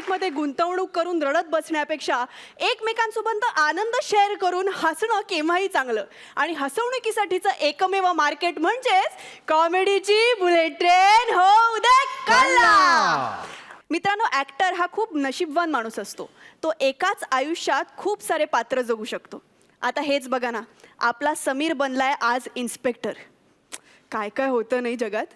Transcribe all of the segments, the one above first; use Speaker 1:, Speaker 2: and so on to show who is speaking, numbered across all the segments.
Speaker 1: मार्केटमध्ये गुंतवणूक करून रडत बसण्यापेक्षा एकमेकांसोबत आनंद शेअर करून हसणं केव्हाही चांगलं. आणि हसवणुकीसाठीचं एकमेव मार्केट म्हणजेच कॉमेडीची बुलेट ट्रेन. हो उदय कल्ला. मित्रांनो, ॲक्टर हा खूप नशीबवान माणूस असतो. तो एकाच आयुष्यात खूप सारे पात्र जगू शकतो. आता हेच बघा ना, आपला समीर बनलाय आज इन्स्पेक्टर. काय काय होतं नाही जगात.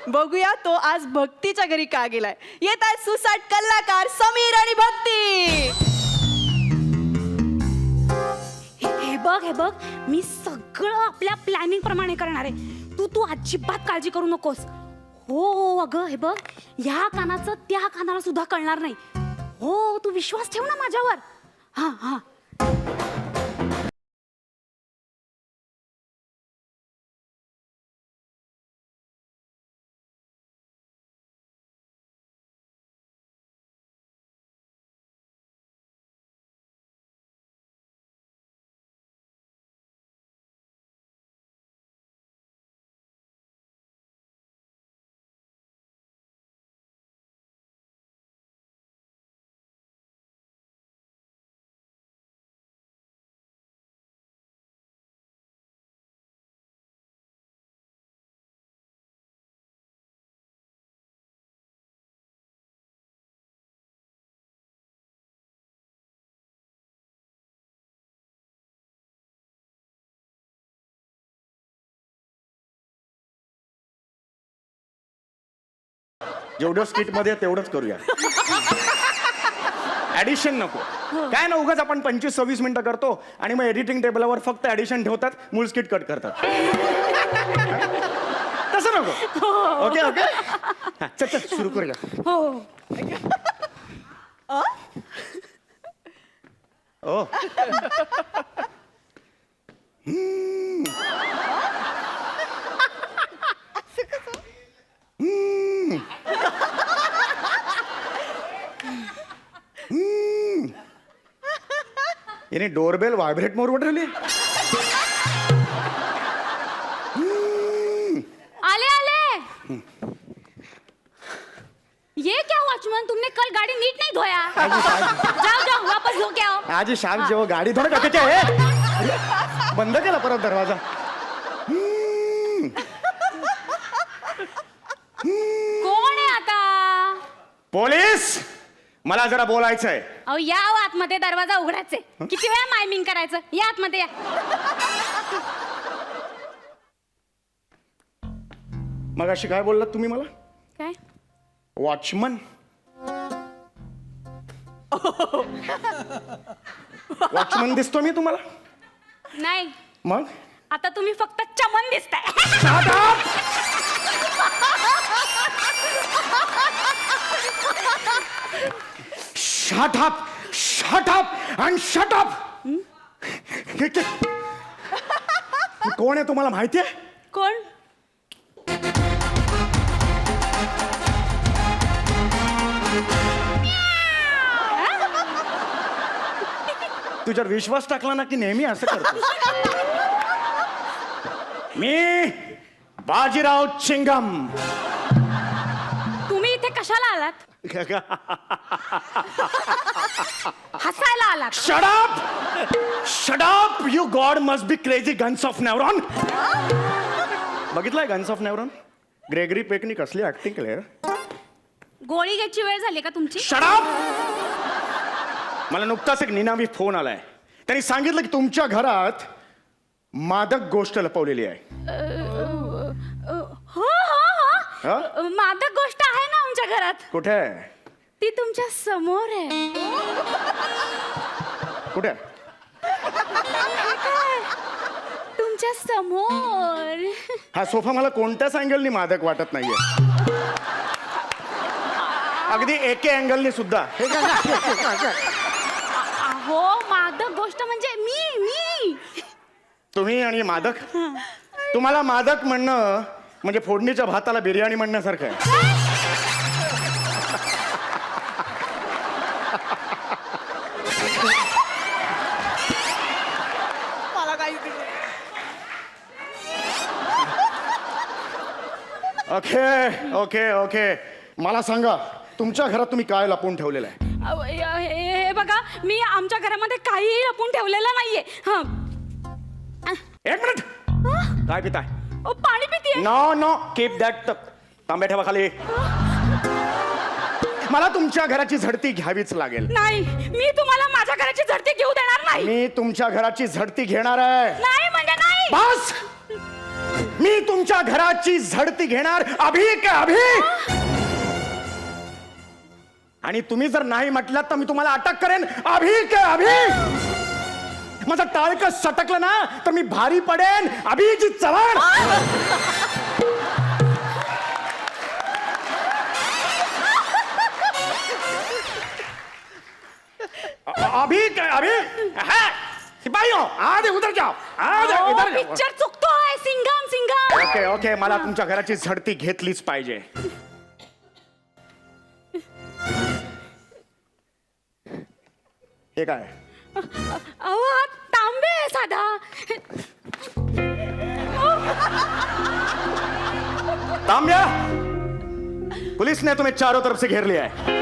Speaker 1: बघूया तो आज भक्तीच्या घरी का गेलाय. येत आहे सुसाट कलाकार समीर आणि भक्ती.
Speaker 2: हे बघ मी सगळं आपल्या प्लॅनिंग प्रमाणे करणार आहे. तू अजिबात काळजी करू नकोस. हो अगं हे बघ, ह्या कानाचं त्या कानाला सुद्धा कळणार नाही. हो तू विश्वास ठेव ना माझ्यावर. हा
Speaker 3: जेवढं स्किट मध्ये तेवढंच करूया. ऍडिशन नको. काय ना, उगाच आपण 25-26 मिनिटं करतो आणि मग एडिटिंग टेबलवर फक्त ऍडिशन ठेवतात, मूळ स्किट कट करतात. तसं नको. ओके ओके, चल सुरू करूया.
Speaker 2: हो
Speaker 3: ओ याने डोरबेल व्हायब्रेट मोड ठेवली.
Speaker 2: आले. ये क्या वॉचमैन, तुमने कल गाड़ी नीट नहीं धोया. जाओ वापस धो के आओ.
Speaker 3: आजी शाम जेव्हा गाडी थोडं टाकायची आहे. बंद केला परत दरवाजा.
Speaker 2: कोण आहे आता.
Speaker 3: पोलीस, मला जरा बोलायचं आहे.
Speaker 2: अहो या आतमध्ये, दरवाजा उघडायचे. किती वेळा मायमिंग करायचं. या आतमध्ये या.
Speaker 3: मगाशी काय बोललात तुम्ही मला.
Speaker 2: काय
Speaker 3: वॉचमन. वॉचमन दिसतो मी तुम्हाला.
Speaker 2: नाही,
Speaker 3: मग
Speaker 2: आता तुम्ही फक्त चमन दिसताय.
Speaker 3: Shut up! Shut up! And shut up! कोण आहे तुम्हाला माहिती आहे.
Speaker 2: कोण.
Speaker 3: तुझ्यावर विश्वास टाकला ना की नेहमी असं करतो. मी बाजीराव चिंगम.
Speaker 2: तुम्ही इथे कशाला आलात. हसायला आलात.
Speaker 3: Shut up! Shut up! You God must be crazy. Guns of Neuron. बघितलंय गन्स ऑफ नेवरॉन. ग्रेगरी पेकनी कसली ऍक्टिंग केली.
Speaker 2: गोळी घ्यायची वेळ झाली का तुमची.
Speaker 3: Shut up! मला नुकताच एक निनावी फोन आलाय. त्यांनी सांगितलं की तुमच्या घरात मादक गोष्ट लपवलेली आहे.
Speaker 2: हो
Speaker 3: हा?
Speaker 2: मादक गोष्ट आहे ना आमच्या घरात.
Speaker 3: कुठे आहे.
Speaker 2: ती तुमच्या समोर आहे.
Speaker 3: कुठे आहे?
Speaker 2: तुमच्या समोर.
Speaker 3: हा सोफा मला कोणत्याच अँगलनी मादक वाटत नाहीये. अगदी एके अँगलनी सुद्धा.
Speaker 2: हो मादक गोष्ट म्हणजे मी.
Speaker 3: तुम्ही आणि मादक. तुम्हाला मादक म्हणणं म्हणजे फोडणीच्या भाताला बिर्याणी म्हणण्यासारखं आहे.
Speaker 1: मला काही
Speaker 3: ओके ओके ओके मला सांगा तुमच्या घरात तुम्ही काय लपवून ठेवलेलं आहे?
Speaker 2: हे बघा, मी आमच्या घरामध्ये काहीही लपून ठेवलेलं नाहीये.
Speaker 3: एक मिनिट, काय पिताय?
Speaker 2: पाणी पितीये.
Speaker 3: Know keep that. तांब्या ठेवा खाली. मला तुमच्या घराची झडती घ्यावीच लागेल.
Speaker 2: नाही, मी तुम्हाला माझ्या घराची झडती घेऊ देणार नाही.
Speaker 3: मी तुमच्या घराची झडती घेणार आहे.
Speaker 2: नाही म्हणजे नाही.
Speaker 3: बस, मी तुमच्या घराची झडती घेणार. अभि के अभि. आणि तुम्ही जर नाही म्हटलात तर मी तुम्हाला अटक करेन. अभि के अभि. माझं टाळकं सटकलं ना तर मी भारी पडेन. अभिजीत चव्हाण. अभी अभी सिपाहियों आधे उधर जाओ. आधे इधर जाओ.
Speaker 2: पिक्चर चुकतोय. सिंगम सिंगम.
Speaker 3: ओके ओके, मला तुमच्या घराची झडती घेतलीच पाहिजे. हे काय?
Speaker 2: अहो हा तांबे आहे साधा.
Speaker 3: तांब्या, पुलिस ने तुम्हें चारों तरफ से घेर लिया है.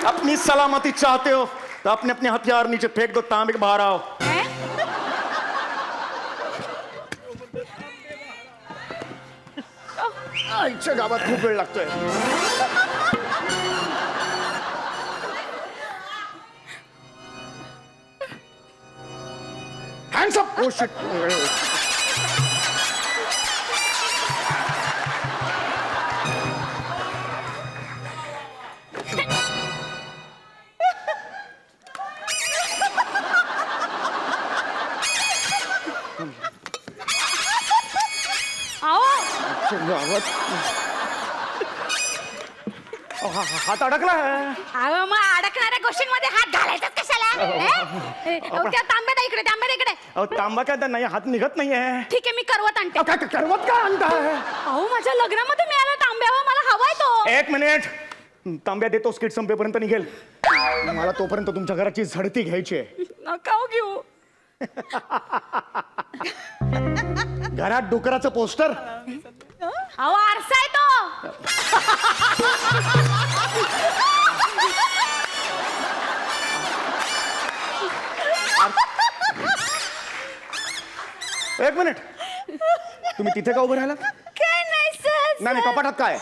Speaker 3: अपनी सलामती चाहते हो तो अपने अपने हथियार नीचे फेंक दो. तांबे के बाहर आओ. आईच्या गावात खूप वेळ लागतोय. Hands up. Oh shit. हात अडकला आहे.
Speaker 2: अहो मग अडकणाऱ्या गोष्टींमध्ये हात घालायचाच कशाला? त्या तांब्यात इकडे, तांब्यात इकडे.
Speaker 3: तांबा काय नाही, हात निघत नाहीये.
Speaker 2: ठीक आहे, मी करवत आणते.
Speaker 3: काय करवत का आणताय?
Speaker 2: अहो माझ्या लग्नामध्ये मिळाला तांब्यावर, मला हवाय तो.
Speaker 3: एक मिनिट, तांब्या देतो. स्किट संपेपर्यंत निघेल. मला तोपर्यंत तुमच्या घराची झडती घ्यायची आहे.
Speaker 2: नका घेऊ.
Speaker 3: घरात डुकराचं पोस्टर.
Speaker 2: अहो आरसा आहे तो.
Speaker 3: एक मिनिट, तुम्ही तिथे का उभं राहिला?
Speaker 2: काय नाही सर.
Speaker 3: नाही कपाटात काय?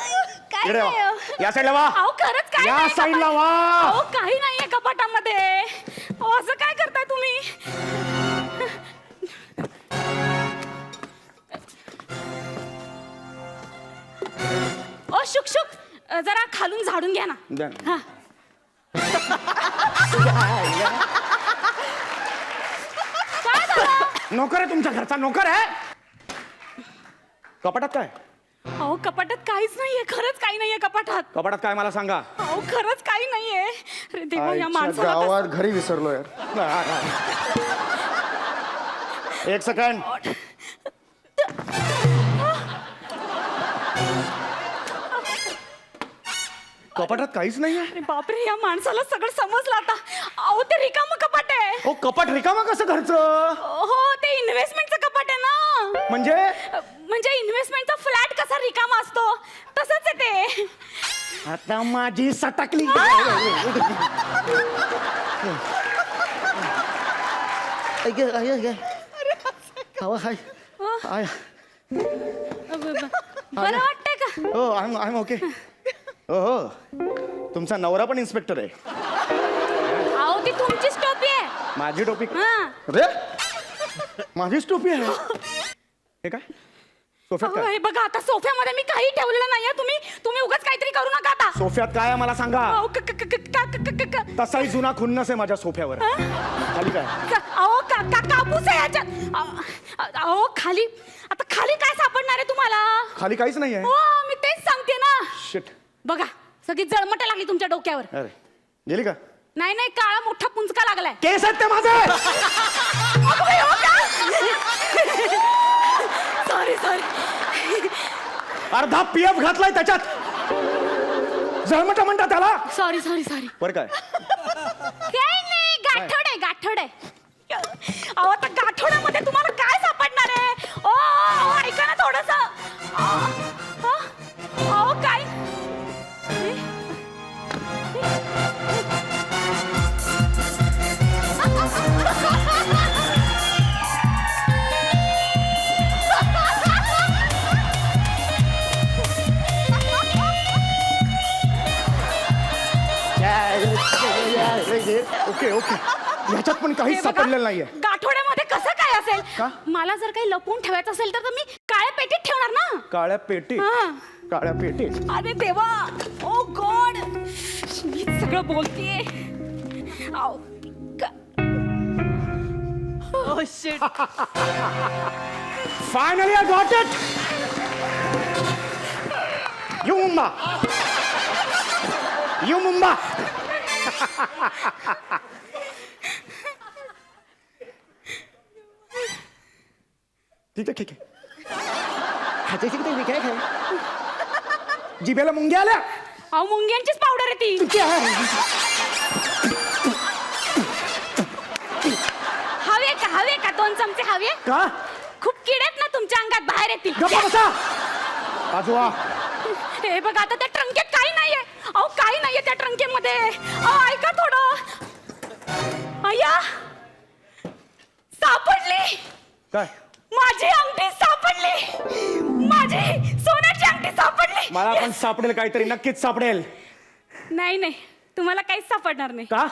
Speaker 2: काय
Speaker 3: इकडे वा.
Speaker 2: नाही हो.
Speaker 3: या साईडला वा.
Speaker 2: अहो खरंच काय
Speaker 3: या
Speaker 2: नाही
Speaker 3: साईडला वा.
Speaker 2: अहो काही नाहीये कपाटामध्ये. अहो असं काय करताय तुम्ही? ओ शुक शुक, जरा खालून झाडून घ्या ना.
Speaker 3: द्या.
Speaker 2: हा. काय झालं?
Speaker 3: नोकर आहे तुमच्या घरचा, नोकर आहे. कपाटात काय?
Speaker 2: अहो कपाटात काहीच नाहीये. खरंच काही नाहीये कपाटात.
Speaker 3: कपाटात काय मला सांगा.
Speaker 2: अहो खरंच काही नाहीये. अरे देवा, या
Speaker 3: आईच्या
Speaker 2: माणसाला
Speaker 3: गावात घरी विसरलो यार. एक सेकंड. कपाटात काहीच नाहीये.
Speaker 2: अरे बापरे, या माणसाला सगळं समजलं आता. अहो ते रिकामं कपाट आहे.
Speaker 3: हो, कपाट रिकामा कसं घरचं?
Speaker 2: हो ते इन्व्हेस्टमेंटचं कपाट आहे ना. म्हणजे इन्व्हेस्टमेंटचा फ्लॅट कसा रिकामा असतो तसंच आहे ते.
Speaker 3: आता माझी सटकली.
Speaker 2: बरं वाटतंय का?
Speaker 3: हो, आय एम ओके. हो, तुमचा नवरा पण इन्स्पेक्टर आहे.
Speaker 2: अहो ती तुमचीच टोपी आहे.
Speaker 3: माझी टोपी?
Speaker 2: हा.
Speaker 3: अरे माझीच टोपी आहे. हे काय सोफ्यात
Speaker 2: अहो,
Speaker 3: काय?
Speaker 2: हे बघा आता सोफ्यामध्ये मी काही ठेवलेलं नाहीये. तुम्ही उगाच काहीतरी करू नका आता.
Speaker 3: सोफ्यात काय आहे मला सांगा.
Speaker 2: अहो,
Speaker 3: तसाही जुना खुन्नस आहे माझ्या सोफ्यावर. खाली काय?
Speaker 2: अहो कापूस आहे याच्यात. अहो खाली काय सापडणार आहे तुम्हाला?
Speaker 3: खाली काहीच नाहीये.
Speaker 2: हो मी तेच सांगते ना.
Speaker 3: शिट.
Speaker 2: बघा सगळी जळमट लागली तुमच्या डोक्यावर.
Speaker 3: अरे गेली का?
Speaker 2: नाही काळा मोठा पुंचका लागलाय.
Speaker 3: केस आहेत ते माझे.
Speaker 2: सॉरी
Speaker 3: अर्धा पीएफ घातलाय त्याच्यात. जळमट म्हणतात त्याला.
Speaker 2: सॉरी
Speaker 3: बर काय?
Speaker 2: काय नाही, गाठोड आहे. अहो आता गाठोड्यामध्ये तुम्हाला काय सापडणार आहे? ओ ऐका ना थोडं.
Speaker 3: ओके ह्याच्यात पण काहीच
Speaker 2: हे बघा,
Speaker 3: सापडलेलं नाहीये.
Speaker 2: गाठोड्यामध्ये कसं काय
Speaker 3: का?
Speaker 2: असेल? मला जर काही लपवून ठेवायचं असेल तर मी काळ्या पेटीत ठेवणार ना.
Speaker 3: काळ्या पेटी
Speaker 2: हा.
Speaker 3: काळ्या पेटीत
Speaker 2: अरे देवा, ओ गॉड, मी सगळं बोलतेय. आव,
Speaker 1: Oh shit.
Speaker 3: Finally I got it. You Mumba you Mumba. ठीक आहे ठीक आहे. खात्याची किती विकाय खाय जिभेला मुंग्या आल्या.
Speaker 2: अहो मुंग्यांचीच पावडर आहे ती.
Speaker 3: किती आहे?
Speaker 2: हवे का 2 चमचे हवे?
Speaker 3: का
Speaker 2: खूप किडेत ना तुमच्या अंगात, बाहेर येतील.
Speaker 3: गप्पा बसा बाजूला.
Speaker 2: हे बघा आता त्या ट्रंकेत काही नाहीये. अहो काही नाहीये त्या ट्रंकेमध्ये. अहो ऐका थोडं. अय्या, सापडली.
Speaker 3: काय
Speaker 2: माझी अंगठी सापडली. माझी सोन्याची अंगठी सापडली.
Speaker 3: मला पण सापडेल काहीतरी, नक्कीच सापडेल.
Speaker 2: नाही नाही, तुम्हाला काहीच सापडणार नाही.
Speaker 3: का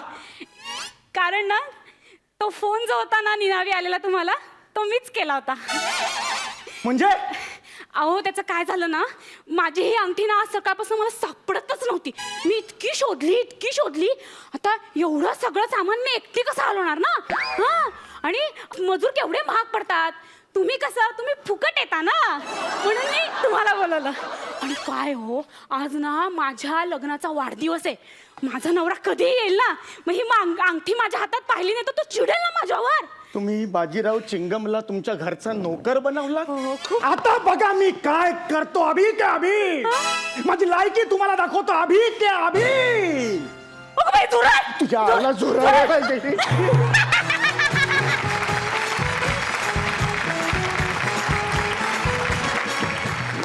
Speaker 2: कारण ना तो फोन जो होता ना निनावी आलेला तुम्हाला, तो मीच केला होता.
Speaker 3: म्हणजे
Speaker 2: अहो त्याचं काय झालं ना, माझी ही अंगठी ना आज सकाळपासून मला सापडतच नव्हती. मी इतकी शोधली. आता एवढं सगळं सामान मी एकटी कसं हलवणार ना. हा, आणि मजूर केवढे महाग पडतात. तुम्ही फुकट येता ना, म्हणून मी तुम्हाला बोलवलं. आणि काय हो, आज ना माझ्या लग्नाचा वाढदिवस आहे. माझा नवरा कधी येईल ना, मग ही अंगठी माझ्या हातात पाहिली नाही तर तो चिडेल ना माझ्यावर.
Speaker 3: तुम्ही बाजीराव चिंगमला तुमच्या घरचा नोकर बनवला.
Speaker 2: हो, खूप.
Speaker 3: आता बघा मी काय करतो. अभि के अभि, माझी लायकी तुम्हाला दाखवतो. अभि के अभि.
Speaker 2: अगं बाई, जोरात.
Speaker 3: तुझ्या आला जोरात.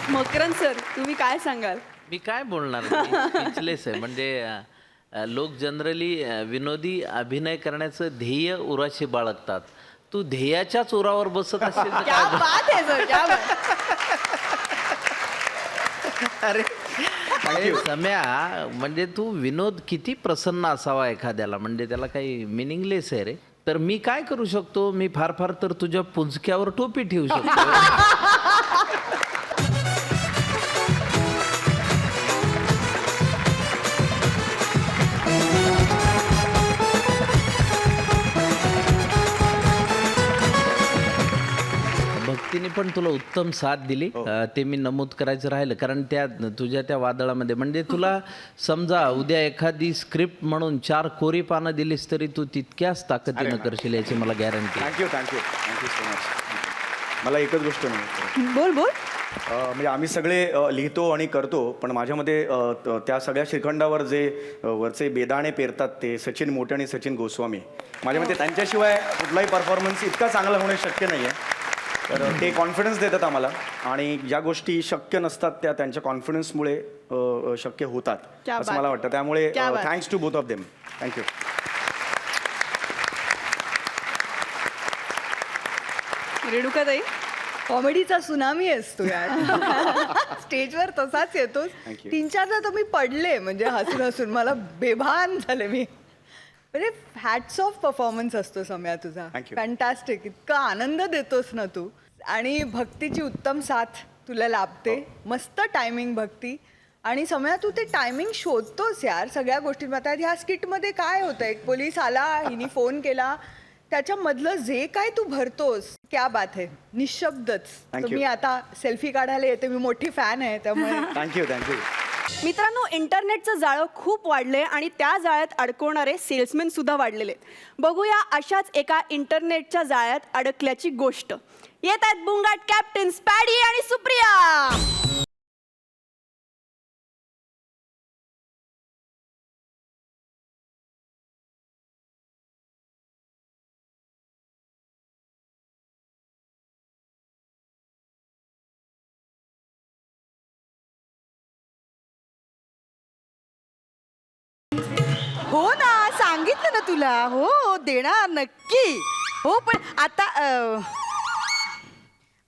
Speaker 1: मकरंद सर, तुम्ही काय सांगाल?
Speaker 4: मी काय बोलणार, स्पीचलेस आहे. म्हणजे लोक जनरली विनोदी अभिनय करण्याचं ध्येय उराशी बाळगतात. तू ध्येयाच्याच उरावर बसत असेल तर
Speaker 1: क्या
Speaker 4: काय
Speaker 1: बात आहे सर, क्या बात.
Speaker 4: अरे सम्या, म्हणजे तू विनोद किती प्रसन्न असावा एखाद्याला, म्हणजे त्याला काही मिनिंगलेस आहे रे. तर मी काय करू शकतो, मी फार फार तर तुझ्या पुंजक्यावर टोपी ठेवू शकतो. भक्तीने पण तुला उत्तम साथ दिली, ते मी नमूद करायचं राहिलं. कारण तुझ्या त्या वादळामध्ये, म्हणजे तुला समजा उद्या एखादी स्क्रिप्ट म्हणून 4 कोरी पानं दिलीस तरी तू तितक्याच ताकदीनं करशील याची मला गॅरंटी.
Speaker 3: Thank you so much. मला एकच गोष्ट नाही,
Speaker 1: बोल.
Speaker 3: म्हणजे आम्ही सगळे लिहितो आणि करतो, पण माझ्यामध्ये त्या सगळ्या श्रीखंडावर जे वरचे बेदाणे पेरतात ते सचिन मोटे आणि सचिन गोस्वामी. माझ्यामध्ये त्यांच्याशिवाय कुठलाही परफॉर्मन्स इतका चांगला होणे शक्य नाही आहे. तर ते कॉन्फिडन्स देतात आम्हाला, आणि ज्या गोष्टी शक्य नसतात त्या त्यांच्या कॉन्फिडन्समुळे शक्य होतात असं मला वाटतं. त्यामुळे thanks to both of them. Thank you.
Speaker 1: रेणुकाताई,
Speaker 5: कॉमेडीचा सुनामी असतो यार. स्टेजवर तसाच येतोच.
Speaker 3: Thank you.
Speaker 5: 3-4दा तर मी पडले, म्हणजे हसून हसून मला बेभान झाले मी. म्हणजे हॅट्स ऑफ परफॉर्मन्स असतो सम्या तुझा.
Speaker 3: Thank you.
Speaker 5: फॅन्टॅस्टिक. इतका आनंद देतोस ना तू. आणि भक्तीची उत्तम साथ तुला लाभते. मस्त टायमिंग भक्ती. आणि सम्या तू ते टायमिंग शोधतोस यार सगळ्या गोष्टींमध्ये. ह्या स्किटमध्ये काय होतं, एक पोलीस आला, हिने फोन केला, त्याच्यामधलं जे काय तू भरतोस, क्या बात आहे. निशब्दच.
Speaker 3: Thank you.
Speaker 5: मी आता सेल्फी काढायला येते, मी मोठी फॅन आहे त्यामुळे.
Speaker 3: थँक्यू.
Speaker 1: मित्रांनो, इंटरनेटचं जाळं खूप वाढलंय आणि त्या जाळ्यात अडकवणारे सेल्समॅन सुद्धा वाढलेले आहेत. बघूया अशाच एका इंटरनेटच्या जाळ्यात अडकल्याची गोष्ट. येत आहेत बुंगाट कॅप्टन स्पॅडी आणि सुप्रिया.
Speaker 6: हो ना, सांगितलं ना तुला. हो देणार नक्की. हो पण आता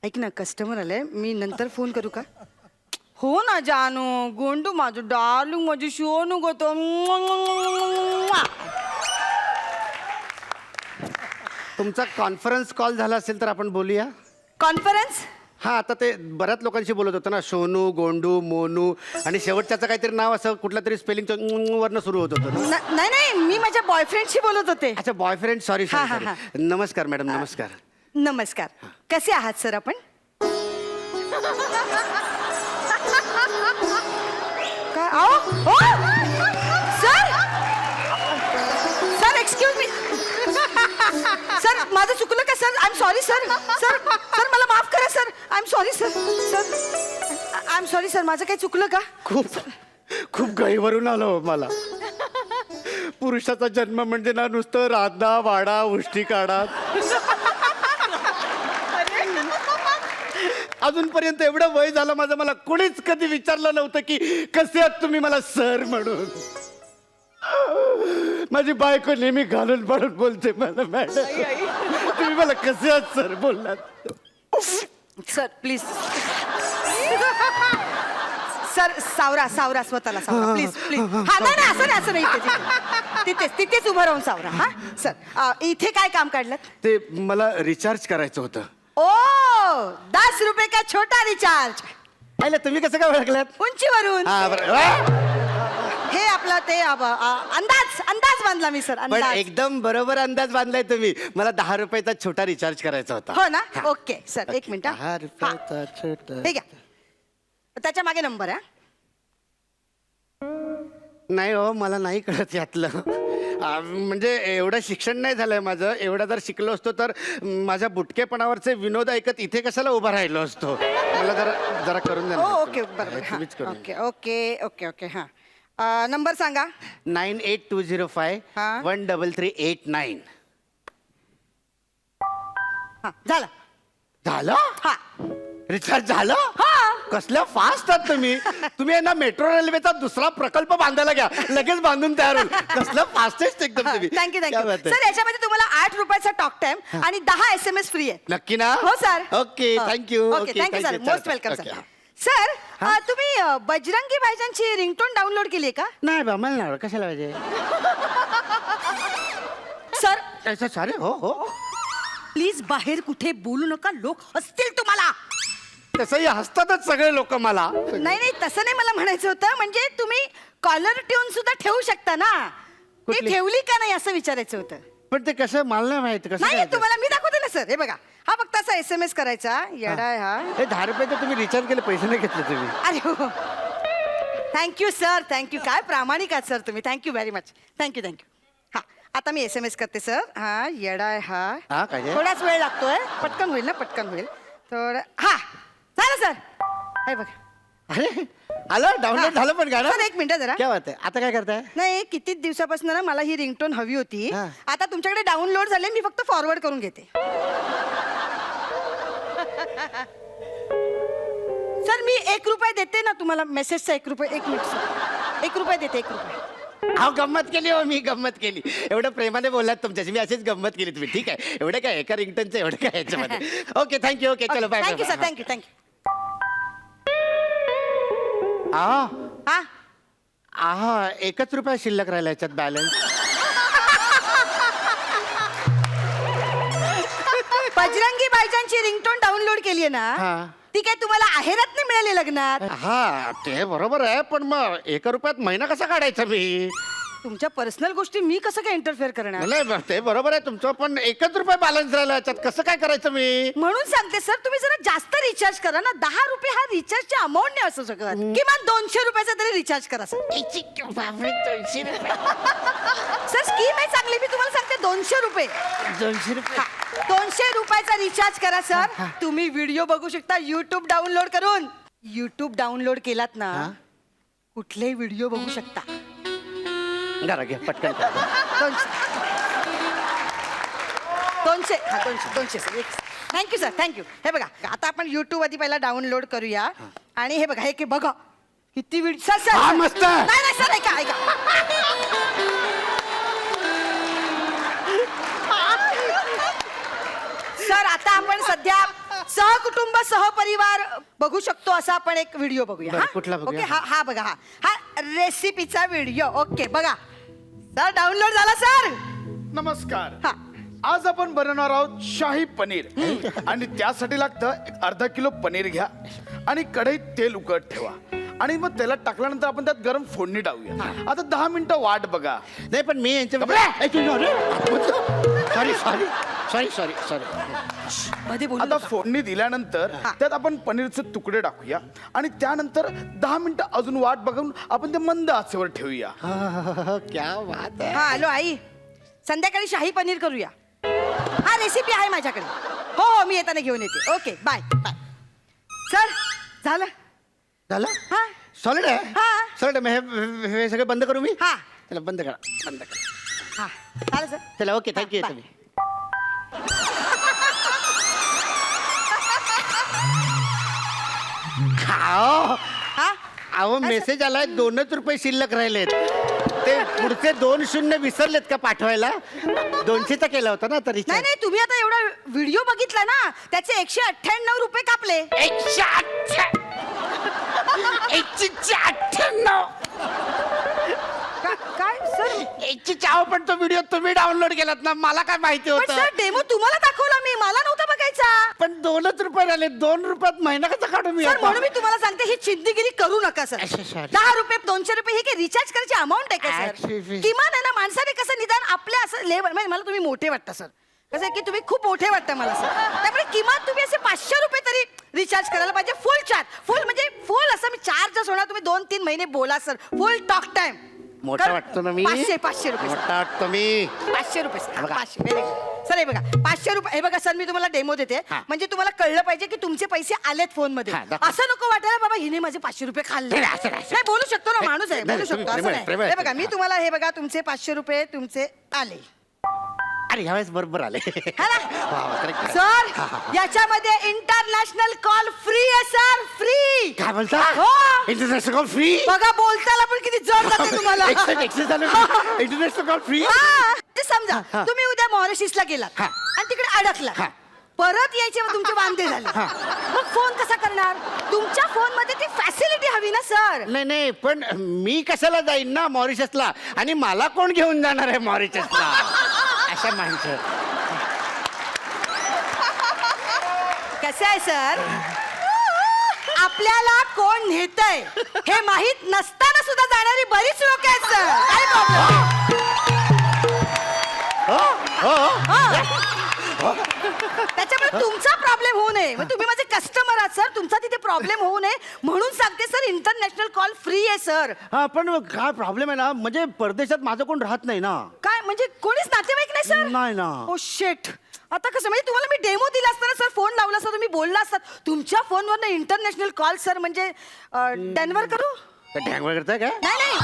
Speaker 6: ऐक ना, कस्टमर आलंय, मी नंतर फोन करू का? हो ना जानू, गोंडू माझं डार्लिंग, माझी शोनू गो तो.
Speaker 7: तुमचा कॉन्फरन्स कॉल झाला असेल तर आपण बोलूया.
Speaker 6: कॉन्फरन्स?
Speaker 7: हा, आता ते बऱ्याच लोकांशी बोलत होतं ना, सोनू, गोंडू, मोनू आणि शेवटच्याचं काहीतरी नाव असं कुठलं तरी स्पेलिंग वरनं सुरू होत होतं ना.
Speaker 6: नाही नाही, मी माझ्या बॉयफ्रेंडशी बोलत होते.
Speaker 7: अच्छा, बॉयफ्रेंड. सॉरी
Speaker 6: हा, हा,
Speaker 7: सॉरी. नमस्कार मॅडम, नमस्कार.
Speaker 6: नमस्कार. कसे आहात सर आपण? काय आओ? ओ! Sir, sir excuse me. Sir माझं चुकलं का sir? I am sorry sir. Sir sir मला माफ करा sir. I am sorry sir. Sir I am sorry sir, माझं काही चुकलं का?
Speaker 7: खूप गैरवरून आलो मला. पुरुषाचा जन्म म्हणजे ना नुसतं राधा वाडा उष्टी काढा. अजूनपर्यंत एवढं वय झालं माझं, मला कोणीच कधी विचारलं नव्हतं की कसे आहात तुम्ही मला सर म्हणून. माझी बायको नेहमी घालून पाडून बोलते मला, मॅडम तुम्ही मला कसे आहात सर बोललात.
Speaker 6: Sir please. सर सावरा सावरा स्वतःला सावरा प्लीज प्लीज. हा नाही नाही, असं नाही असं नाही. तिथेच तिथेच उभं राहून सावरा. हा सर, इथे काय काम काढलं?
Speaker 7: ते मला रिचार्ज करायचं होतं.
Speaker 6: ओ 10 रुपये का छोटा रिचार्ज.
Speaker 7: पाहिलं तुम्ही कसं काय ओळखलात?
Speaker 6: उंचीवरून.
Speaker 7: हा बरं.
Speaker 6: हे आपला ते अंदाज अंदाज बांधला मी सर.
Speaker 7: पण
Speaker 6: अंदाज.
Speaker 7: एकदम बरोबर अंदाज बांधलाय तुम्ही. मला 10 रुपयाचा छोटा रिचार्ज करायचा होता.
Speaker 6: हो ना. ओके सर, एक मिनिट.
Speaker 7: 10 रुपयाचा छोटा.
Speaker 6: ठीक आहे, त्याच्या मागे नंबर आहे.
Speaker 7: नाही हो, मला नाही कळत यातलं. म्हणजे एवढं शिक्षण नाही झालंय माझं. एवढं जर शिकलो असतो तर माझ्या बुटकेपणावरचे विनोद ऐकत इथे कशाला उभा राहिलो असतो. मला जरा जरा करून द्या ना.
Speaker 6: हो ओके बरोबर. हा,
Speaker 7: तुम्हीच करून
Speaker 6: ओके ओके ओके ओके. हा नंबर सांगा.
Speaker 7: 98205
Speaker 6: हा.
Speaker 7: 13389.
Speaker 6: हा झालं.
Speaker 7: झालं?
Speaker 6: हा
Speaker 7: रिचार्ज झालं?
Speaker 6: हा.
Speaker 7: कसल्या फास्ट आहात तुम्ही. तुम्ही आहे ना मेट्रो रेल्वेचा दुसरा प्रकल्प बांधायला घ्या, लगेच बांधून तयार होईल. कसलं फास्टेस्ट एकदम तुम्ही.
Speaker 6: थँक्यू
Speaker 7: क्या
Speaker 6: थँक्यू
Speaker 7: बात आहे.
Speaker 6: सर. याच्यामध्ये तुम्हाला 8 रुपयाचा टॉक टाइम आणि 10 SMS फ्री आहे.
Speaker 7: नक्की ना?
Speaker 6: हो sir.
Speaker 7: Okay, thank you.
Speaker 6: Okay thank you sir. Most welcome sir. Sir तुम्ही बजरंगी भाईजानची रिंगटोन डाउनलोड केली आहे का?
Speaker 7: नाही बा, मला नाही. कशाला पाहिजे
Speaker 6: सर?
Speaker 7: सॉरी. हो हो,
Speaker 6: प्लीज बाहेर कुठे बोलू नका, लोक हसतील तुम्हाला.
Speaker 7: तसंही हसतातच सगळे लोक मला.
Speaker 6: नाही नाही, तसं नाही मला म्हणायचं होतं. म्हणजे तुम्ही कॉलर ट्यून सुद्धा ठेवू शकता ना. ती
Speaker 7: कुठली?
Speaker 6: ठेवली का नाही असं विचारायचं होतं.
Speaker 7: पण ते कसं मला नाही माहिती कसं
Speaker 6: नाही
Speaker 7: काय ते.
Speaker 6: तुम्हाला मी दाखवते ना सर. हे बघा, हा फक्त असा SMS करायचा. येडा आहे हा.
Speaker 7: हे 10 रुपये तर तुम्ही रिचार्ज केले, पैसे नाही घेतले तुम्ही.
Speaker 6: अरे हो, थँक्यू सर. थँक्यू. काय प्रामाणिक आहात सर तुम्ही. Thank you very much. Thank you thank you. हा आता मी SMS करते सर. हा येडा आहे
Speaker 7: हा,
Speaker 6: हा.
Speaker 7: काय आहे?
Speaker 6: थोडाच वेळ लागतोय. पटकन होईल ना, पटकन होईल थोडं. हा झालं सर. हे बघा.
Speaker 7: अरे आलं, डाउनलोड झालं पण गाणं.
Speaker 6: सर एक मिनिट जरा.
Speaker 7: क्या बात आहे. आता काय करताय?
Speaker 6: नाही, किती दिवसापासून ना मला ही रिंगटोन हवी होती.
Speaker 7: हा.
Speaker 6: आता तुमच्याकडे डाउनलोड झाले, मी फक्त फॉरवर्ड करून घेते. सर मी 1 रुपये देते ना तुम्हाला मेसेजचा. 1 रुपये. 1 मिनिट सर. 1 रुपये देते. 1 रुपये.
Speaker 7: हा, गंमत केली हो, मी गंमत केली. एवढं प्रेमाने बोललात तुमच्याशी, मी अशीच गंमत केली तुम्ही. ठीक आहे, एवढं काय एका रिंगटनचं एवढं काय याच्यामध्ये. Okay thank you. ओके चलो bye.
Speaker 6: Thank you sir. Thank you thank you.
Speaker 7: हा
Speaker 6: हा
Speaker 7: 1 रुपया शिल्लक राहिला याच्यात बॅलन्स.
Speaker 6: बजरंगी भाईजानची रिंगटोन डाउनलोड केली आहे
Speaker 7: हा.
Speaker 6: ना, ती काय तुम्हाला आहेरात नाही मिळाली लग्नात?
Speaker 7: हा ते बरोबर आहे, पण मग 1 रुपयात महिना कसा काढायचा मी?
Speaker 6: तुमच्या पर्सनल गोष्टी मी कसं काय इंटरफेअर करणार?
Speaker 7: नाही ते बरोबर आहे तुमचं, पण 1 रुपया बॅलन्स राहिला याच्यात कसं काय करायचं मी?
Speaker 6: म्हणून सांगते सर, तुम्ही जरा जास्त रिचार्ज करा ना. 10 रुपये हा रिचार्जची अमाऊंट नाही असू शकत. किमान 200 रुपयाचा तरी रिचार्ज करा सर. सर स्कीम आहे चांगली, मी तुम्हाला सांगते. 200 रुपये.
Speaker 7: 200 रुपये.
Speaker 6: 200 रुपयाचा रिचार्ज करा सर. तुम्ही व्हिडिओ बघू शकता YouTube डाउनलोड करून. YouTube डाउनलोड केलात ना, कुठलेही व्हिडिओ बघू शकता.
Speaker 7: जरा घे पटकन करा.
Speaker 6: 200. हा 200 सर. Thank you sir. थँक्यू. हे बघा, आता आपण YouTube आधी पहिला डाउनलोड करूया. आणि हे बघा, हे बघा किती व्हिडिओ. सर सर
Speaker 7: हा, मस्त.
Speaker 6: नाही नाही सर, ऐका ऐका. सर आता आपण सध्या सहकुटुंब सहपरिवार बघू शकतो असा आपण एक व्हिडिओ बघूया.
Speaker 7: बरं,
Speaker 6: हा?
Speaker 7: कुठला बघूया?
Speaker 6: ओके. हा बघा. हा रेसिपीचा व्हिडिओ. ओके बघा सर, डाउनलोड झाला सर.
Speaker 7: नमस्कार.
Speaker 6: हा
Speaker 8: आज आपण बनवणार आहोत शाही पनीर आणि त्यासाठी लागतं एक अर्धा किलो पनीर घ्या आणि कढईत तेल उकळत ठेवा आणि मग तेलात टाकल्यानंतर आपण त्यात गरम फोडणी टाकूया. आता 10 मिनिटं वाट बघा.
Speaker 7: नाही पण मी यांच्या sorry sorry sorry sorry sorry
Speaker 6: मध्ये बोलू
Speaker 8: आता
Speaker 6: नका.
Speaker 8: फोडणी दिल्यानंतर त्यात आपण पनीरचे तुकडे टाकूया आणि त्यानंतर 10 मिनिटं अजून वाट बघून आपण ते मंद आचेवर ठेवूया.
Speaker 7: क्या बात आहे.
Speaker 6: हा हॅलो आई, संध्याकाळी शाही पनीर करूया. हा रेसिपी आहे माझ्याकडे. हो हो मी येताना घेऊन येते. Okay bye bye. सर झालं.
Speaker 7: झालं
Speaker 6: हा
Speaker 7: सॉलिड आहे.
Speaker 6: हा.
Speaker 7: सॉलिड आहे. हे सगळं बंद करू मी.
Speaker 6: हा
Speaker 7: चला बंद करा बंद करा.
Speaker 6: हा झालं सर.
Speaker 7: चला ओके थँक्यू
Speaker 6: बाय.
Speaker 7: तुम्ही. खाओ.
Speaker 6: हा
Speaker 7: अहो मेसेज आलाय 2च रुपये शिल्लक राहिलेत. ते पुढचे 2 शून्य विसरलेत का पाठवायला? 200चा केला होता ना तरी.
Speaker 6: नाही नाही तुम्ही आता एवढा व्हिडिओ बघितला ना, त्याचे 198 रुपये कापले.
Speaker 7: 198.
Speaker 6: काय सर?
Speaker 7: 104 पण तो व्हिडिओ तुम्ही डाउनलोड केलात ना, मला काय माहिती
Speaker 6: पण
Speaker 7: होतं.
Speaker 6: सर डेमो तुम्हाला दाखवला मी, मला नव्हता बघायचा.
Speaker 7: पण 2च रुपये राहिले. 2 रुपयात महिना कसा काढू मी
Speaker 6: सर
Speaker 7: आता?
Speaker 6: म्हणून मी तुम्हाला सांगते ही चिंदगिरी करू नका सर.
Speaker 7: अच्छा, sorry.
Speaker 6: 10 रुपये 200 रुपये हे काय रिचार्ज करायची अमाऊंट आहे का सर?
Speaker 7: Actually-
Speaker 6: किमान आहे ना माणसाने कसं निदान आपल्या असं लेवल म्हणजे मला तुम्ही मोठे वाटता सर. कसं आहे की तुम्ही खूप मोठे वाटता मला सर. त्यामुळे किमान तुम्ही असे 500 रुपये तरी रिचार्ज करायला पाहिजे. फुल चार्ज फुल म्हणजे फुल असं मी चार्ज होणार. तुम्ही 2-3 महिने बोला सर. फुल टॉक टाइम.
Speaker 7: मोठा वाटतो ना मी.
Speaker 6: 500 रुपये सर.
Speaker 7: मोठा वाटतो मी.
Speaker 6: 500 रुपये सर.
Speaker 7: बघा.
Speaker 6: 500 very good. सर हे बघा 500 रुपये. हे बघा सर मी तुम्हाला डेमो देते.
Speaker 7: हा.
Speaker 6: म्हणजे तुम्हाला कळलं पाहिजे की तुमचे पैसे आलेत फोन मध्ये.
Speaker 7: हा, दाखव.
Speaker 6: असं नको वाटायला बाबा हिने माझे 500 रुपये खाल्ले.
Speaker 7: नाही, असं नाही, असं
Speaker 6: नाही बोलू शकतो ना माणूस आहे.
Speaker 7: नाही,
Speaker 6: बोलू
Speaker 7: तुम्ही
Speaker 6: शकतो असं
Speaker 7: प्रेमळ,
Speaker 6: नाही.
Speaker 7: प्रेमळ.
Speaker 6: हे बघा मी तुम्हाला हे बघा तुमचे 500 रुपये तुमचे आले.
Speaker 7: अरे ह्यावेळेस बरोबर आले.
Speaker 6: हा ना?
Speaker 7: वा, वा, correct, correct.
Speaker 6: सर याच्यामध्ये इंटरनॅशनल कॉल फ्री आहे सर. फ्री.
Speaker 7: काय बोलता?
Speaker 6: हो.
Speaker 7: International call free.
Speaker 6: बघा बोलताना पण किती जड जाते तुम्हाला.
Speaker 7: International call free.
Speaker 6: हा, ते समजा
Speaker 7: हा.
Speaker 6: तुम्ही उद्या मॉरिशसला गेलात
Speaker 7: हा.
Speaker 6: आणि तिकडे अडकला.
Speaker 7: हा.
Speaker 6: परत यायचे मग तुमचे वांदे झाले. मग फोन कसा करणार? तुमच्या फोन मध्ये ती फॅसिलिटी हवी ना सर.
Speaker 7: नाही नाही पण मी कशाला जाईन ना मॉरिशसला, आणि मला कोण घेऊन जाणार आहे मॉरिशसला? अशा माणसं.
Speaker 6: कसं आहे सर, आपल्याला कोण नेतय हे माहित नसताना सुद्धा जाणारी बरीच लोक आहेत सर. काय प्रॉब्लेम? त्याच्यामुळे तुमचा प्रॉब्लेम होऊ नये. मग तुम्ही माझे कस्टमर आहात सर. तुमचा तिथे प्रॉब्लेम होऊ नये म्हणून सांगते सर इंटरनॅशनल कॉल फ्री आहे सर.
Speaker 7: हा पण काय प्रॉब्लेम आहे ना, म्हणजे परदेशात माझं कोण राहत नाही ना.
Speaker 6: काय म्हणजे कोणीच नातेवाईक नाही सर?
Speaker 7: नाही ना.
Speaker 6: ओ शेट. आता कसं म्हणजे तुम्हाला मी डेमो दिला असताना सर फोन लावला असता तुम्ही बोलला असतात. तुमच्या फोनवर इंटरनॅशनल कॉल सर म्हणजे डेन्व्हर करू?
Speaker 7: डॅंगवर करताय काय?
Speaker 6: नाही नाही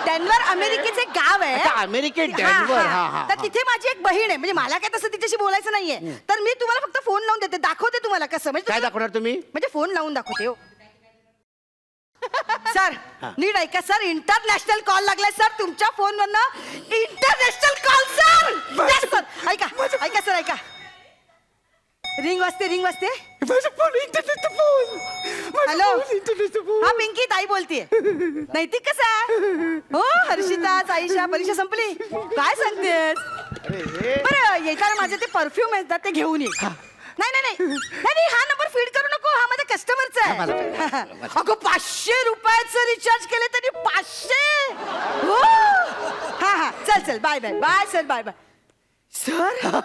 Speaker 6: डेन्व्हर अमेरिकेचे गाव आहे.
Speaker 7: अच्छा, अमेरिकेत
Speaker 6: हा,
Speaker 7: डेन्व्हर.
Speaker 6: हा.
Speaker 7: हा, हा,
Speaker 6: तर तिथे माझी एक बहीण आहे. म्हणजे मला काय तसं तिच्याशी बोलायचं नाहीये. तर मी तुम्हाला फक्त फोन लावून देते, दाखवते तुम्हाला कसं म्हणजे
Speaker 7: काय
Speaker 6: तुम्ही-
Speaker 7: दाखवणार तुम्ही?
Speaker 6: म्हणजे फोन लावून दाखवते हो. सर नीट ऐका सर, इंटरनॅशनल कॉल लागलाय सर तुमच्या फोनवरनं. International call sir. Yes, sir. ऐका ऐका सर ऐका. रिंग वाजते रिंग वाजते. हॅलो हा पिंकी ताई बोलतीये. नैतिक कसा आहे? हो हर्षिता साईशा परीक्षा संपली. काय सांगतेस? बरं येताना माझे ते परफ्यूम आहेत ते घेऊन ये. नाही नाही नाही नाही नाही, हा नंबर फीड करू नको. हा माझ्या कस्टमरचा आहे. अगं 500 रुपयाचं रिचार्ज केले तरी 500. हो हा हा चल चल bye bye bye sir bye bye. Sir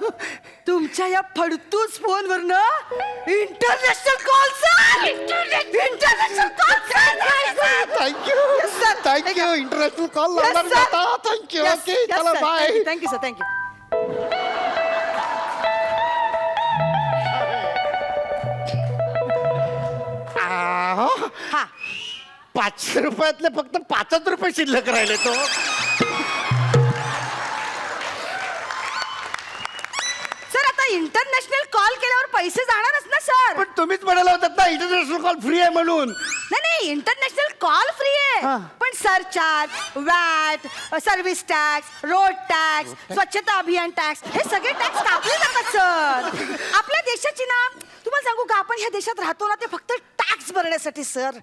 Speaker 6: तुमच्या या फडतूस फोनवरनं international call sir. International call sir.
Speaker 7: Thank you thank you. International call लावणार मी आता. थँक्यू. ओके चला बाय.
Speaker 6: Thank you sir thank you. हा
Speaker 7: 500 रुपयातले फक्त 5च रुपये शिल्लक राहिले तो.
Speaker 6: सर आता इंटरनॅशनल कॉल केल्यावर पैसे जाणारच ना सर.
Speaker 7: पण तुम्हीच म्हणाला होतात ना इंटरनॅशनल कॉल फ्री आहे म्हणून.
Speaker 6: नाही नाही इंटरनॅशनल कॉल फ्री आहे.
Speaker 7: हा.
Speaker 6: पण surcharge watt service tax road tax स्वच्छता अभियान टॅक्स हे सगळे टॅक्स कापले जातात सर. आपल्या देशाची ना तुम्हाला सांगू का, आपण ह्या देशात राहतो ना ते फक्त टॅक्स भरण्यासाठी सर.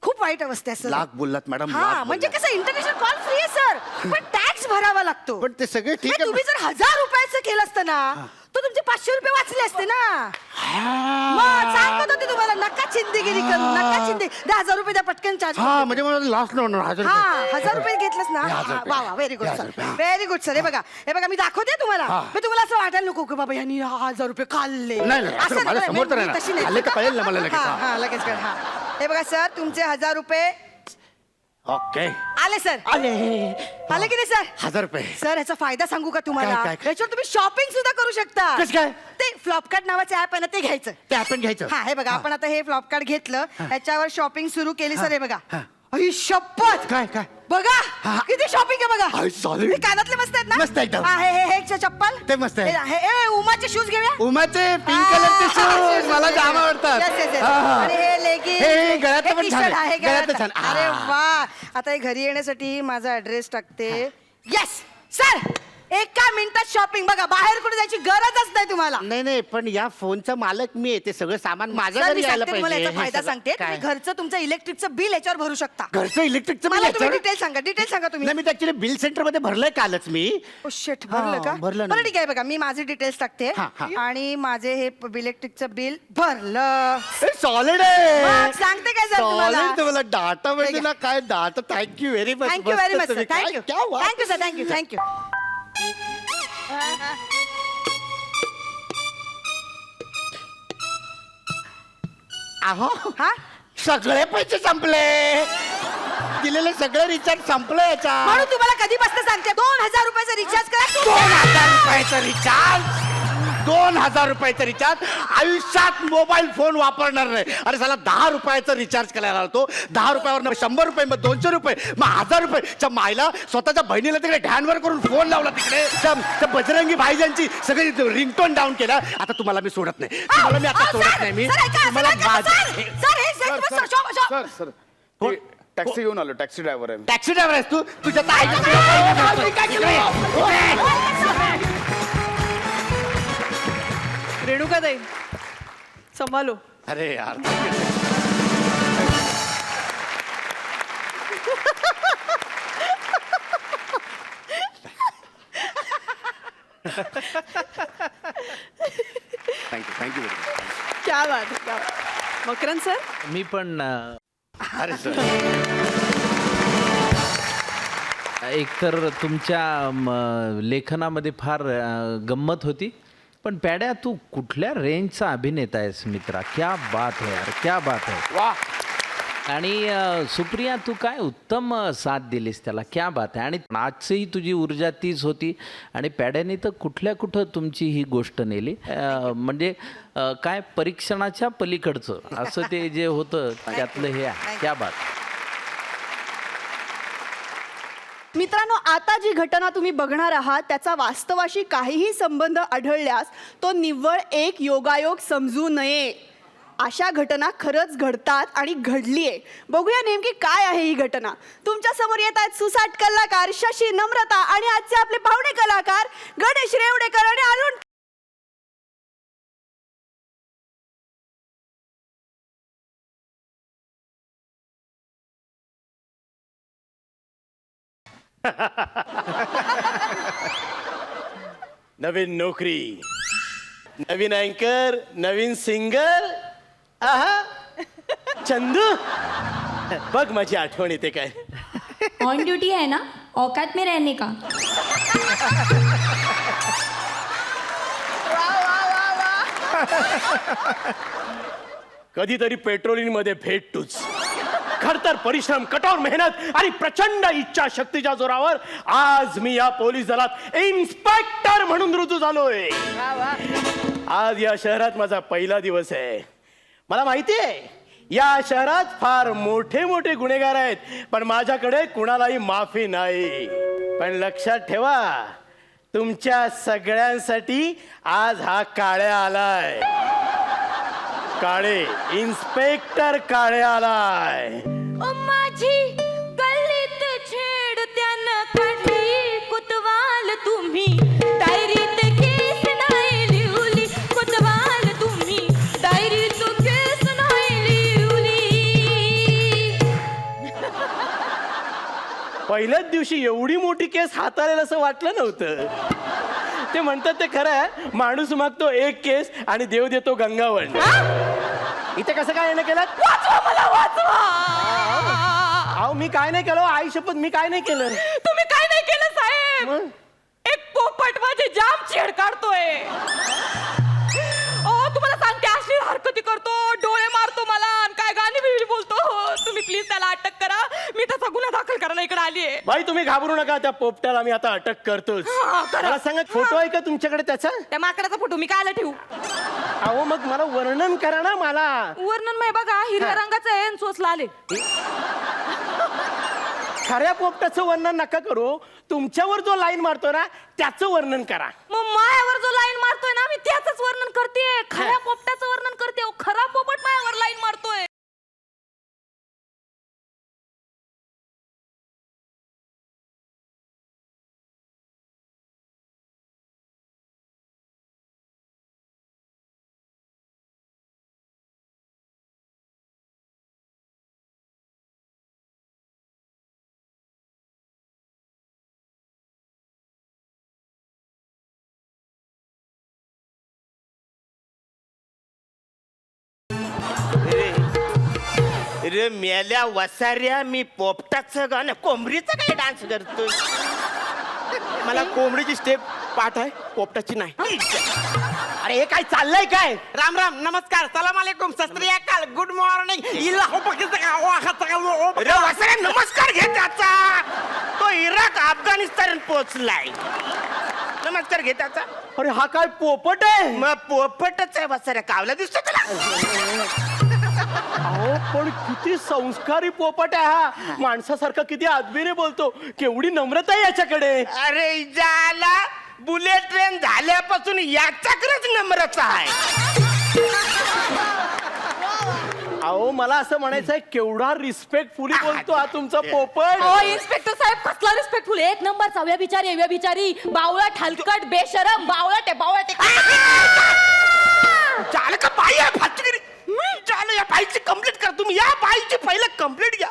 Speaker 6: खूप वाईट अवस्था आहे सर.
Speaker 7: लाख बोललात मॅडम,
Speaker 6: हा
Speaker 7: लाख
Speaker 6: म्हणजे
Speaker 7: बोललात.
Speaker 6: कसं इंटरनॅशनल कॉल फ्री आहे सर, पण टॅक्स भरावा लागतो.
Speaker 7: पण ते सगळे ठीक
Speaker 6: म्हणजे
Speaker 7: आहे.
Speaker 6: तुम्ही जर 1000 रुपयाचं केलं असतं ना तर तुमचे 500 रुपये वाचले असते ना. मग सांगत होते तुम्हाला नका चिंदीगिरी करू, नका चिंदी. 10,000 रुपये द्या पटकन चार्ज.
Speaker 7: हा म्हणजे मला लास्ट न होणार 1000
Speaker 6: हा
Speaker 7: रुपये.
Speaker 6: 1000 रुपये घेतलंस ना. वा वा, very good sir, very good sir. हे बघा मी दाखवते तुम्हाला. मी तुम्हाला असं वाटायला नको की बाबा यांनी 1000 रुपये खाल्ले.
Speaker 7: नाही, नाही, असं माझ्या समोर तर नाही.
Speaker 6: तशी नाही.
Speaker 7: खाल्ले तर कळेल ना मला लगेच.
Speaker 6: हा, हा, लगेच कळेल. हा हे बघा सर, तुमचे 1000 रुपये
Speaker 7: ओके.
Speaker 6: आले सर.
Speaker 7: आले
Speaker 6: आले की नाही सर?
Speaker 7: 1000 रुपये.
Speaker 6: सर ह्याचा फायदा सांगू का तुम्हाला?
Speaker 7: काय, काय?
Speaker 6: याच्यावर तुम्ही शॉपिंग सुद्धा करू शकता.
Speaker 7: कसं काय?
Speaker 6: ते फ्लॉपकार्ट नावाचे ऍप आहे ना, ते घ्यायचं.
Speaker 7: ते आपण घ्यायचं.
Speaker 6: हा हे बघा, आपण आता हे फ्लॉपकार्ट घेतलं, ह्याच्यावर शॉपिंग सुरू केली सर. हे बघा,
Speaker 7: हा.
Speaker 6: अही शपथ.
Speaker 7: काय काय
Speaker 6: बघा
Speaker 7: हा.
Speaker 6: किती शॉपिंग आहे बघा.
Speaker 7: अय, solid.
Speaker 6: हे कानातले मस्त आहेत ना?
Speaker 7: मस्त एकदम.
Speaker 6: हा, हे चप्पल
Speaker 7: ते मस्त आहे.
Speaker 6: हे उमाचे शूज घेऊया.
Speaker 7: उमाचे पिंक कलरचे शूज मला जाम आवडतात.
Speaker 6: Yes, yes, yes.
Speaker 7: हा, हा.
Speaker 6: आणि हे लेगिंग,
Speaker 7: हे गळ्यातलं पण छान आहे.
Speaker 6: आहे
Speaker 7: गळ्यातलं छान.
Speaker 6: अरे
Speaker 7: आ.
Speaker 6: वा. आता हे घरी येण्यासाठी माझा ऍड्रेस टाकते. येस सर, एका मिनिटात शॉपिंग. बघा बाहेर कुठे जायची गरजच नाही तुम्हाला.
Speaker 7: नाही नाही, पण या फोनचा मालक मी आहे. ते सगळं सामान माझ्या
Speaker 6: सर,
Speaker 7: घरी
Speaker 6: मी
Speaker 7: यायला
Speaker 6: सांगते तुम्हाला
Speaker 7: पाहिजे.
Speaker 6: याचा
Speaker 7: हे
Speaker 6: फायदा
Speaker 7: सगळं
Speaker 6: सांगते.
Speaker 7: काय?
Speaker 6: तुम्ही घरचं तुमचं इलेक्ट्रिकचं बिल याच्यावर भरू शकता.
Speaker 7: घरचं इलेक्ट्रिकचं
Speaker 6: मला
Speaker 7: बिल
Speaker 6: तुम्ही
Speaker 7: याच्यावर?
Speaker 6: डिटेल सांगा तुम्ही.
Speaker 7: नाही, मी ऍक्च्युली बिल सेंटर मध्ये भरलंय कालच मी.
Speaker 6: ओ शिट,
Speaker 7: हा,
Speaker 6: भरलं का?
Speaker 7: भरलं ना.
Speaker 6: बरं ठीक आहे, बघा मी माझे डिटेल्स टाकते
Speaker 7: हा, हा.
Speaker 6: आणि माझे हे इलेक्ट्रिकचं बिल भरलं.
Speaker 7: सॉलिड आहे.
Speaker 6: मग सांगते काय सर तुम्हाला?
Speaker 7: Solid तुम्हाला डाटा
Speaker 6: हे
Speaker 7: म्हणजे
Speaker 6: घ्या.
Speaker 7: ना काय data. Thank you very much.
Speaker 6: Thank you very much sir. Thank you thank you sir. Thank you.
Speaker 7: अहो
Speaker 6: हा
Speaker 7: सगळे पैसे संपले. दिलेले सगळे रिचार्ज संपलं याचा.
Speaker 6: म्हणून तुम्हाला कधीपासून सांगते 2000 रुपयाचा रिचार्ज करा.
Speaker 7: 2000 रुपयाचं रिचार्ज. 2000 रुपयाचं रिचार्ज. आयुष्यात मोबाईल फोन वापरणार नाही. अरे साला 10 रुपयाचं रिचार्ज करायला लावतो. 10 रुपयावर 100 रुपये, मग 200 रुपये, मग 1000 रुपये. च्या मायला स्वतःच्या बहिणीला तिकडे ढॅनवर करून फोन लावला तिकडे. त्या बजरंगी भाईजांची सगळी रिंगटोन डाऊन केला. आता तुम्हाला मी सोडत नाही. तुम्हाला मी आता सोडत नाही. मी तुम्हाला
Speaker 8: सर सर टॅक्सी घेऊन आलो, टॅक्सी ड्रायव्हर आहे मी.
Speaker 7: टॅक्सी ड्रायव्हर आहेस तू. तुझ्या
Speaker 1: रेणुकाताई संभालो.
Speaker 7: अरे यार. थँक्यू.
Speaker 1: क्या बात है, क्या बात. मकरंद सर,
Speaker 4: मी पण
Speaker 7: अरे सर.
Speaker 4: एकतर तुमच्या लेखनामध्ये फार गंमत होती. पण पॅड्या, तू कुठल्या रेंजचा अभिनेता आहेस मित्रा. क्या बात है यार, क्या बात है.
Speaker 8: वा.
Speaker 4: आणि सुप्रिया, तू काय उत्तम साथ दिलीस त्याला. क्या बात आहे. आणि आजची तुझी ऊर्जा तीच होती. आणि पॅड्याने तर कुठल्या कुठं तुमची ही गोष्ट नेली. म्हणजे काय परीक्षणाच्या पलीकडचं असं ते जे होतं त्यातलं हे आहे. क्या बात.
Speaker 1: मित्रांनो, आता जी घटना तुम्ही बघणार आहात त्याचा वास्तवाशी काहीही संबंध आढळल्यास तो निव्वळ एक योगायोग समजू नये. अशा घटना खरंच घडतात आणि घडलीये. बघूया नेमकी काय आहे ही घटना. तुमच्या समोर येत आहेत सुसाट कलाकार शशी नम्रता आणि आजचे आपले पाहुणे कलाकार गणेश रेवडेकर आणि अरुण.
Speaker 9: नवीन नोकरी, नवीन अँकर, नवीन सिंगर. आहा चंदू, बघ माझी आठवण येते काय.
Speaker 10: ऑन ड्यूटी है ना, औकात में रहने का.
Speaker 9: कधीतरी पेट्रोलिंग मध्ये भेटतोच. खडतर परिश्रम, कठोर मेहनत आणि प्रचंड इच्छाशक्तीच्या जोरावर आज मी या पोलीस दलात इन्स्पेक्टर म्हणून रुजू झालोय. आज या शहरात माझा पहिला दिवस आहे. मला माहिती आहे या शहरात फार मोठे मोठे गुन्हेगार आहेत, पण माझ्याकडे कुणालाही माफी नाही. पण लक्षात ठेवा, तुमच्या सगळ्यांसाठी आज हा काळ्या आलाय. काळे, इन्स्पेक्टर काळे आलाय.
Speaker 2: माझी गल्लीत छेड त्यानं काढली कुतवाल तुम्ही. डायरीत केस नाही लिहुली कुतवाल तुम्ही. डायरीत केस नाही लिहुली.
Speaker 9: पहिल्याच दिवशी एवढी मोठी केस हाताळेल असं वाटलं नव्हतं. ते म्हणतात ते खरं आहे, माणूस मागतो एक केस आणि देव देतो गंगावण. इथे कसं काय येणं केलं?
Speaker 1: वाचवा मला, वाचवा.
Speaker 9: अहो मी काय नाही केलं, आई शपथ मी काय नाही केलं.
Speaker 1: तुम्ही काय नाही केलं साहेब. एक पोपट माझी जाम छेड काढतोय. तुम्हाला सांगते, अश्लील हरकती करतो, डोळे मारतो मला, आणि काय गाणी बिणी बोलतो. तुम्ही प्लीज त्याला अटक करा. मी त्याचा गुन्हा दाखल करायला इकडे आली आहे.
Speaker 9: बाई तुम्ही घाबरू नका, त्या पोपट्याला मी आता अटक करतोच.
Speaker 1: करा.
Speaker 9: मला सांगा, फोटो आहे का तुमच्याकडे त्याचा?
Speaker 1: त्या माकडाचा फोटो मी कायला ठेवू?
Speaker 9: अहो मग मला वर्णन करा ना. मला
Speaker 1: वर्णन माहिती बघा, हिरव्या रंगाचं आहे, चोचला आले.
Speaker 9: खऱ्या पोपटाचं वर्णन नका करू, तुमच्यावर जो लाईन मारतो ना त्याचं वर्णन करा.
Speaker 1: मग मायावर जो लाईन मारतोय ना, मी त्याच वर्णन करते. खऱ्या पोपटाचं वर्णन करते. खरा पोपट मायावर लाईन मारतोय.
Speaker 11: रे मेल्या वसाऱ्या, मी पोपटाचं गाणं कोंबडीचं काय डान्स करतोय?
Speaker 9: मला कोंबडीची स्टेप पाठ आहे, पोपटाची नाही. अरे हे काय चाललंय काय?
Speaker 11: राम राम, नमस्कार, सलाम अलैकुम, सत श्री अकाल, गुड मॉर्निंग. वसाऱ्या नमस्कार घे त्याचा. तो इराक अफगाणिस्तान पोहोचलाय. नमस्कार घे त्याचा.
Speaker 9: अरे हा काय पोपट आहे?
Speaker 11: मग पोपटच आहे वसाऱ्या, कावला दिसतो तुला?
Speaker 9: अहो पण किती संस्कारी पोपट आहे हा. माणसासारखा किती आदबीने बोलतो, केवढी नम्रता आहे याच्याकडे.
Speaker 11: अरे ज्याला बुलेट ट्रेन झाल्यापासून याच्याकडेच नम्रता आहे.
Speaker 9: अहो मला असं म्हणायचंय, केवढा रिस्पेक्टफुली बोलतो हा तुमचा पोपट.
Speaker 1: इन्स्पेक्टर साहेब, कसला रिस्पेक्टफुल. एक नंबर व्यभिचारी, व्यभिचारी, बावळट, हलकट, बेशरम, बावळट आहे, बावळट आहे.
Speaker 11: चाल का बाई आहे फाटगिरी. चाल या बाईची कंप्लीट करा तुम्ही. या बाईची पहिलं कंप्लीट घ्या.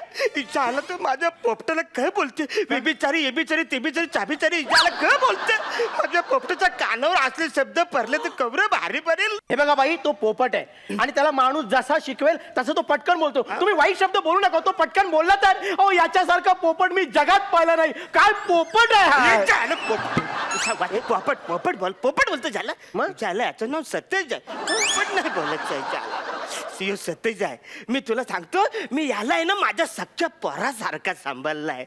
Speaker 11: चाल तर माझ्या पोपटाला काय बोलते? बेबिचारी, एबिचारी, तेबिचारी, चाबिचारी, याला काय बोलते? माझ्या पोपटाच्या कानावर असले शब्द पडले तर कवर भारी पडेल.
Speaker 9: हे बघा बाई, तो पोपट आहे आणि त्याला माणूस जसा शिकवेल तसं तो पटकन बोलतो. तुम्ही वाईट शब्द बोलू नका, तो पटकन बोलला तर. अहो याच्यासारखा पोपट मी जगात पाहिला नाही. काय पोपट आहे हा.
Speaker 11: झालं पोपट, पोपट बोल, पोपट बोलतो झालं. मग झालं, याचं नाव सतेज आहे. पोपट नाही बोलत आहे, सतेज आहे. मी तुला सांगतो, मी याला आहे ना माझ्या सख्या पोरासारखा सांभाळलाय.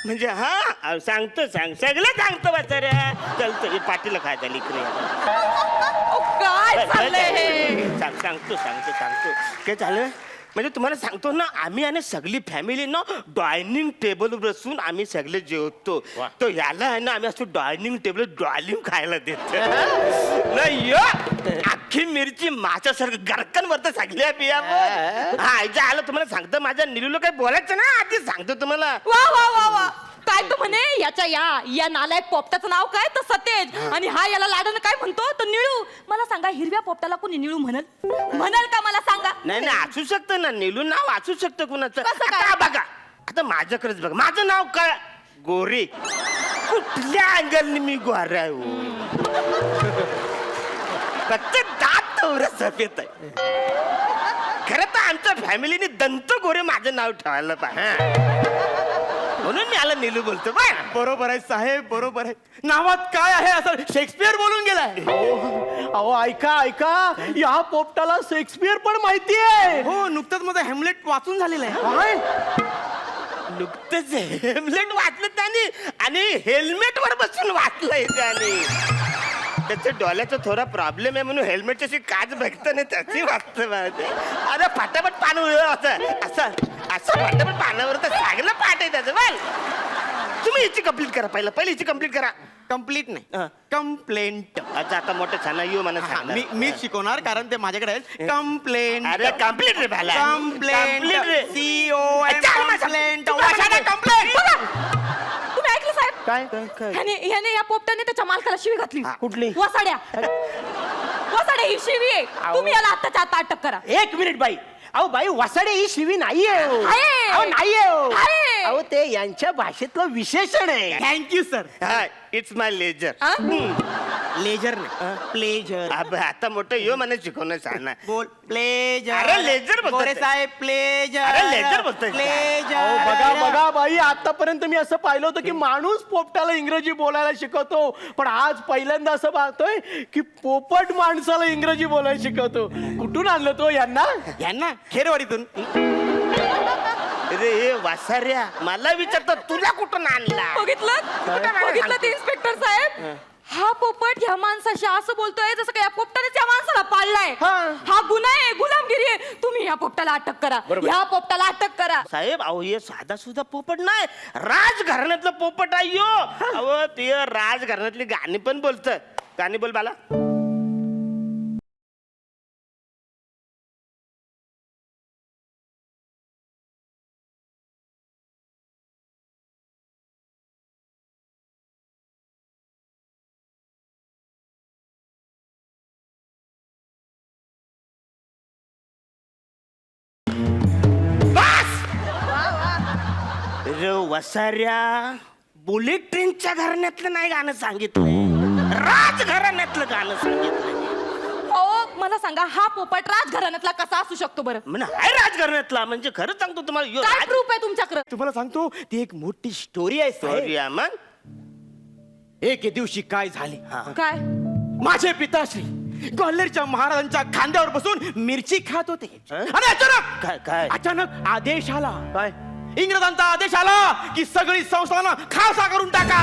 Speaker 11: म्हणजे हा सांगतो, सगळं सांगतो बचाऱ्या. चलतो हे पाटीला काय झाली इकडे.
Speaker 1: काय चाललंय?
Speaker 11: सांगतो काय झालं. म्हणजे तुम्हाला सांगतो ना, आम्ही आणि सगळी फॅमिली ना डायनिंग टेबल बसून आम्ही सगळे जेवतो. तो याला आहे ना आम्ही असं डायनिंग टेबल डॉलिंग खायला देतो. नाही अख्खी मिरची माझ्यासारखं गरकनवर तर सगळ्या बिया. हा आलं तुम्हाला सांगतो, माझ्या निलूला काही बोलायचं ना आधी सांगतो तुम्हाला.
Speaker 1: वा वा वा वा. काय तो म्हणे, याच्या या नालायक पोपटाचं नाव काय तर सतेज, आणि हा याला लाडानं काय म्हणतो तर निळू. मला सांगा, हिरव्या पोपटाला कोणी निळू म्हणाल का? मला सांगा.
Speaker 11: नाही असू शकतं ना, निलू नाव असू शकतं कुणाचं.
Speaker 1: कसं काय?
Speaker 11: आता बघा, आता माझ्याकडेच बघा, माझं नाव काय? गोरे. कुठल्या अँगलने मी गोरा आहे हो? फक्त दात तेवढं सफेद आहे. खरं तर आमच्या फॅमिलीने दंत गोरे माझं नाव ठेवायला पाहिजे, म्हणून मी आला निलू बोलतो.
Speaker 9: बरोबर आहे साहेब, बरोबर आहे. नावात काय आहे असं शेक्सपियर बोलून गेलाय. अहो ऐका, या पोपटाला शेक्सपियर पण माहिती आहे.
Speaker 11: हो, नुकतंच माझं हेमलेट वाचून झालेलं आहे. नुकतंच हेमलेट वाचलं त्याने, आणि हेल्मेट वर बसून वाचलंय त्याने. त्याच्या डोळ्याचा थोडा प्रॉब्लेम आहे म्हणून हेल्मेटची अशी काच बघतं ना त्याची वाचतं. अरे फटाफट पान असं फटाफट पानावर तर चांगलं पाठ आहे त्याचं. बल तुम्ही हिची कंप्लीट करा, पहिली हिची कंप्लीट करा.
Speaker 12: कंप्लीट नाही, कंप्लेंट.
Speaker 11: अच्छा, आता मोठं छान येऊ मला सांग.
Speaker 12: मी शिकवणार, कारण ते माझ्याकडे आहे. कंप्लेंट.
Speaker 11: अरे कंप्लीट रे भाला.
Speaker 12: कंप्लेंट
Speaker 11: रे.
Speaker 12: कंप्लेंट.
Speaker 1: तुम्ही ऐकलं साहेब?
Speaker 9: काय?
Speaker 1: ह्याने या पोपटाने त्याच्या मालकाला शिवी घातली.
Speaker 9: कुठली?
Speaker 1: वसाड्या ही शिवी आहे. तुम्ही याला आत्ताच्या आता अटक करा.
Speaker 9: 1 मिनिट बाई, अहो बाई वसाडे ही शिवी नाहीये हो.
Speaker 2: आहे.
Speaker 9: अहो नाहीये हो.
Speaker 2: आहे.
Speaker 9: अहो ते यांच्या भाषेतलं विशेषण आहे.
Speaker 12: Thank you sir
Speaker 11: it's my leisure
Speaker 12: leisure नाही प्लेजर
Speaker 11: आता मोठं यो मला शिकवणं सांग
Speaker 12: बोल प्लेजर
Speaker 11: अरे, लेजर बोलतोय.
Speaker 12: गोरे साहेब प्लेजर
Speaker 11: अरे, लेजर बोलतोय.
Speaker 9: अहो, बघा बघा बाई आतापर्यंत मी असं पाहिलं होतं की माणूस पोपटाला इंग्रजी बोलायला शिकवतो, पण आज पहिल्यांदा असं पाहतोय की पोपट माणसाला इंग्रजी बोलायला शिकवतो. कुठून आणलं तो यांना?
Speaker 12: यांना खेरवाडीतून
Speaker 11: अरे हे वासाऱ्या मला विचारतात तुला कुठून आणला
Speaker 2: बघितलं ते इन्स्पेक्टर साहेब, हा पोपट ह्या माणसाशी असं बोलतोय जसं काय या पोपटाने त्या माणसाला पाळलाय. हा गुन्हा आहे, गुलामगिरी आहे. तुम्ही या पोपटाला अटक करा, ह्या पोपटाला अटक करा.
Speaker 11: साहेब अहो हे साधा सुद्धा पोपट नाही, राजघराण्यातलं पोपट आहे यो. अहो ते राजघराण्यातली गाणी पण बोलत. गाणी बोल बाला. अरे वसाऱ्या बुलेट ट्रेनच्या घराण्यातलं नाही गाणं सांगितलं, राजघराण्यातलं गाणं सांगितलं.
Speaker 2: हो मला सांगा, हा पोपट राजघराण्यातला कसा असू शकतो बरं?
Speaker 11: म्हणा आहे राजघराण्यातला, म्हणजे खरं सांगतो तुम्हाला यो
Speaker 2: काय
Speaker 11: राज-
Speaker 2: प्रूफ आहे तुमच्याकडे?
Speaker 12: तुम्हाला सांगतो ती एक मोठी स्टोरी आहे साहेब.
Speaker 11: Sorry, हा, मग
Speaker 12: एक दिवशी काय झाले
Speaker 2: काय?
Speaker 12: माझे पिताश्री ग्वाल्हेरच्या महाराजांच्या खांद्यावर बसून मिरची खात होते आणि अचानक
Speaker 11: काय
Speaker 12: अचानक आदेश आला. काय? इंग्रजांचा आदेश आला की सगळी संस्थानं खासा करून टाका.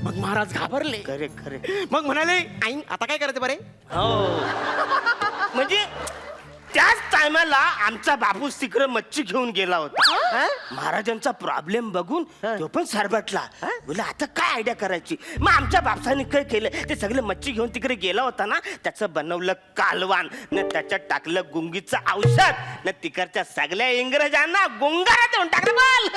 Speaker 12: मग महाराज घाबरले.
Speaker 11: खरे खरे
Speaker 12: मग म्हणाले आई आता काय करायचं बरे?
Speaker 11: हो म्हणजे त्याच टायमाला आमचा बापूस तिकडे मच्छी घेऊन गेला होता. महाराजांचा प्रॉब्लेम बघून तो पण सरबटला. बोला आता काय आयडिया करायची. मग आमच्या बापसाने काय केलं, ते सगळे मच्छी घेऊन तिकडे गेला होता ना, त्याचं बनवलं कालवान, न त्याच्यात टाकलं गुंगीचं औषध, न तिकडच्या सगळ्या इंग्रजांना गुंगारा देऊन टाकलं. बोल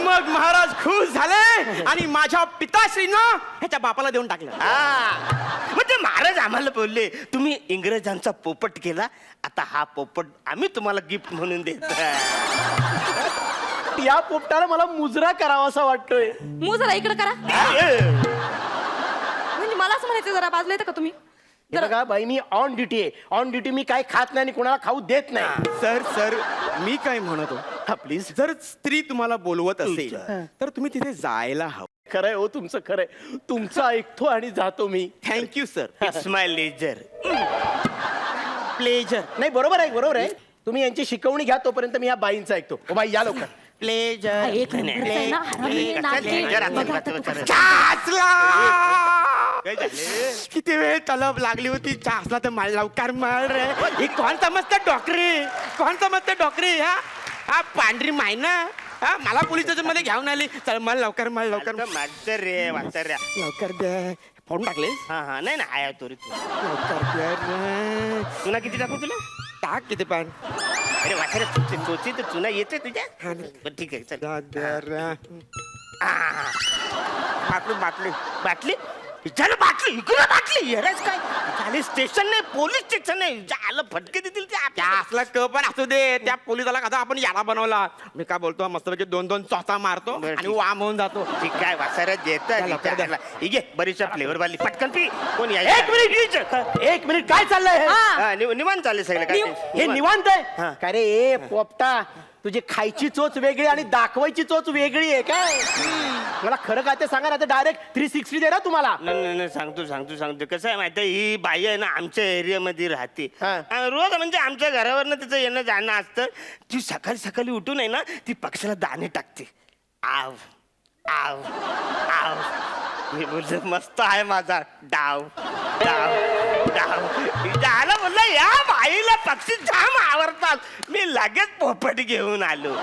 Speaker 12: मग महाराज खुश झाले आणि माझ्या पिताश्रींना ह्याच्या बापाला देऊन टाकलं.
Speaker 11: म्हणजे महाराज आम्हाला बोलले तुम्ही इंग्रजांचा पोपट केला, आता हा पोपट आम्ही तुम्हाला गिफ्ट म्हणून देत.
Speaker 9: या पोपटाला मला मुजरा करावा असा वाटतोय.
Speaker 2: जरा इकडे करा. म्हणजे मला असं म्हणायचं, जरा बाजूला येतं का तुम्ही?
Speaker 9: हे बघा बाई मी ऑन ड्युटी आहे, ऑन ड्युटी मी काय खात नाही आणि कोणाला खाऊ देत नाही.
Speaker 12: सर मी काय म्हणतो, प्लीज जर स्त्री तुम्हाला बोलवत असेल तर तुम्ही तिथे जायला हवं.
Speaker 9: खरंय हो तुमचं, खरंय. तुमचं ऐकतो आणि जातो मी.
Speaker 12: Thank you sir.
Speaker 11: It's my ledger.
Speaker 12: Pleasure
Speaker 9: नाही बरोबर आहे, बरोबर आहे. तुम्ही यांची शिकवणी घ्या, तोपर्यंत मी या बाईंचं ऐकतो. ओ बाई या लवकर.
Speaker 12: प्लेजर
Speaker 2: एक नंबरचा आहे ना, हरामी, नाटके. बघा आता कसं.
Speaker 11: काय झालं?
Speaker 12: किती वेळ तलब लागली होती चासला तर माल लवकर मार रे. ही कोण समजतं डॉक्टरी, कोण समजतं डॉक्टरी? हा पांढरी मायना हा मला पोलीस स्टेशन मध्ये घेऊन आली. चल मला लवकर
Speaker 11: आता माझं रे वाचाऱ्या.
Speaker 12: लवकर दे. फोन टाकले
Speaker 11: हा नाही ना आया तो रे तू.
Speaker 12: लवकर दे रे.
Speaker 11: चुना किती टाकू तुला?
Speaker 12: टाक किती पण
Speaker 11: अरे वाचाऱ्या चोची तर चुना येते तुझ्या. बरं, ठीक आहे चल. बाटली बाटली झालं, बाटली इकडे बाटली. हेराच काय झाले? स्टेशन नाही, पोलीस स्टेशन नाही. झालं फटके देतील ते
Speaker 12: त्या असला क पण असू दे. त्या पोलिसाला कसा आपण याला बनवला. मी काय बोलतो मस्तपैकी 2-2 चौथा मारतो
Speaker 11: बरं,
Speaker 12: आणि
Speaker 11: ठीक.
Speaker 12: वाम होऊन जातो.
Speaker 11: ठीक आहे वाचाऱ्या
Speaker 12: द्या, लवकर द्या.
Speaker 11: देतात. घे बरीचशा फ्लेवर वाली पटकन पी. कोण या
Speaker 9: एक मिनिट, एक मिनिट, काय चाललंय हे?
Speaker 11: निवांत चालले सगळं काय
Speaker 9: हे निवांत
Speaker 11: हा.
Speaker 9: आहे काय रे? ए पोपटा, तुझी खायची चोच वेगळी आणि दाखवायची चोच वेगळी आहे काय? मला खरं काय ते सांगा ना, डायरेक्ट 360 दे ना तुम्हाला.
Speaker 11: नाही सांगतो कसं आहे माहिती, ही बाई आहे ना आमच्या एरियामध्ये राहते. आणि रोज म्हणजे आमच्या घरावरनं तिचं येणं जाणं असतं. ती सकाळी सकाळी उठून आहे ना, ती पक्षाला दाणे टाकते. आव आव आव. मी बोलतो मस्त आहे माझा डाव डाव डाव. झालं बोललं या बाईला पक्षी जाम आवडतात. मी लगेच पोपट घेऊन आलो.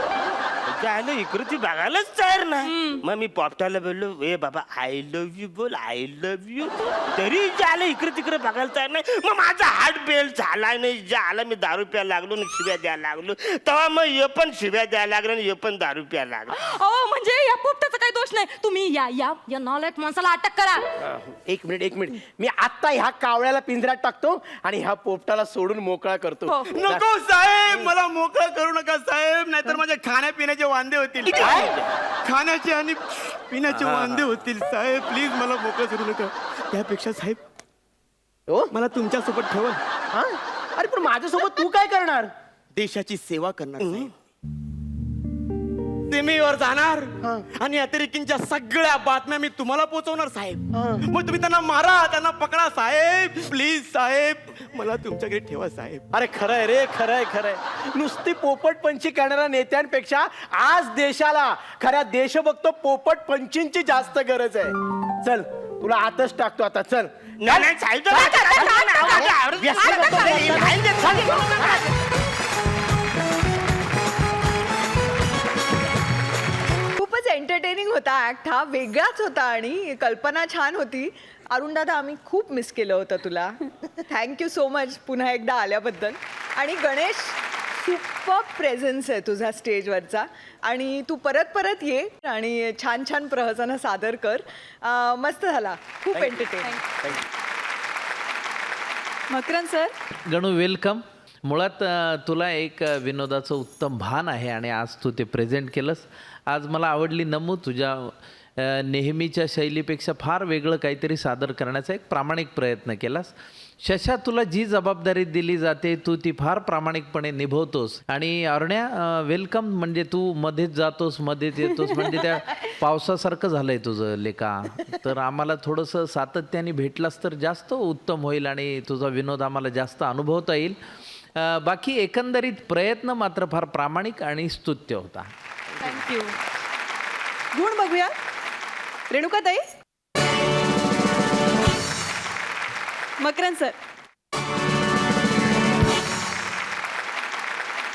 Speaker 11: त्याला इकडे ती बघायलाच तयार नाही मग मी पोपटाला बोललो ए बाबा आय लव्ह यू बोल आय लव्ह यू तरी ज्याला इकडे तिकडे बघायला तयार नाही मग माझा हार्ट बेल झाला नाही ज्याला मी दारू प्यायला लागलो आणि शिव्या द्यायला लागलो तेव्हा मग हे पण शिव्या द्यायला लागलो आणि हे पण दारू प्यायला लागलो
Speaker 2: ओ म्हणजे या पोपटाचा काही दोष नाही तुम्ही या नालायक माणसाला अटक करा.
Speaker 9: एक मिनिट मी आता ह्या कावळ्याला पिंजऱ्यात टाकतो आणि ह्या पोपटाला सोडून मोकळा करतो.
Speaker 1: हो.
Speaker 12: नको साहेब मला मोकळं करू नका साहेब नाहीतर माझ्या खाण्यापिण्याचे वांदे होतील. काय खाण्याचे आणि पिण्याचे वांदे होतील साहेब प्लीज मला मोकळं करू नका. त्यापेक्षा साहेब
Speaker 9: हो?
Speaker 12: मला तुमच्यासोबत ठेवा.
Speaker 9: हा? अरे पण माझ्यासोबत तू काय करणार?
Speaker 12: देशाची सेवा करणार साहेब सीमेवर जाणार आणि अतिरेकींच्या सगळ्या बातम्या मी तुम्हाला पोहोचवणार साहेब. मग तुम्ही त्यांना मारा त्यांना पकडा साहेब प्लीज साहेब मला तुमच्याकडे ठेवा साहेब.
Speaker 9: अरे खरंय रे खरंय नुसती पोपट पंची करणाऱ्या नेत्यांपेक्षा आज देशाला खऱ्या देशभक्त पोपट पंचींची जास्त गरज आहे. चल तुला आतच टाकतो आता चल.
Speaker 11: नाही साहेब
Speaker 5: खूपच एंटरटेनिंग होता ऍक्ट हा वेगळाच होता आणि कल्पना छान होती. अरुण दादा आम्ही खूप मिस केलं होतं तुला. थँक्यू सो मच पुन्हा एकदा आल्याबद्दल. आणि गणेश सुपर प्रेझेन्स आहे तुझा स्टेजवरचा आणि तू परत ये आणि छान छान प्रहसनं सादर कर. मस्त झाला खूप entertaining.
Speaker 1: Makarand sir
Speaker 4: Ganu welcome. मुळात तुला एक विनोदाचं उत्तम भान आहे आणि आज तू ते प्रेझेंट केलंस. आज मला आवडली नमू तुझ्या नेहमीच्या शैलीपेक्षा फार वेगळं काहीतरी सादर करण्याचा एक प्रामाणिक प्रयत्न केलास. शशा तुला जी जबाबदारी दिली जाते तू ती फार प्रामाणिकपणे निभवतोस. आणि अरण्या वेलकम म्हणजे तू मध्येच जातोस मध्येच येतोस म्हणजे त्या पावसासारखं झालंय तुझं लेका. तर आम्हाला थोडंसं सातत्याने भेटलास तर जास्त उत्तम होईल आणि तुझा विनोद आम्हाला जास्त अनुभवता येईल. बाकी एकंदरीत प्रयत्न मात्र फार प्रामाणिक आणि स्तुत्य होता.
Speaker 1: थँक्यू. गुण बघूया. रेणुकाताई. मकरंद सर.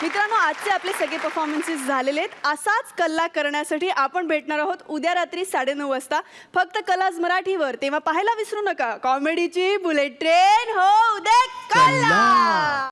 Speaker 1: मित्रांनो आजचे आपले सगळे परफॉर्मन्सेस झालेले आहेत. असाच कल्ला करण्यासाठी आपण भेटणार आहोत उद्या रात्री 9:30 वाजता फक्त कलाज मराठीवर. तेव्हा पाहायला विसरू नका कॉमेडीची बुलेट ट्रेन. हो उद्या कल्ला.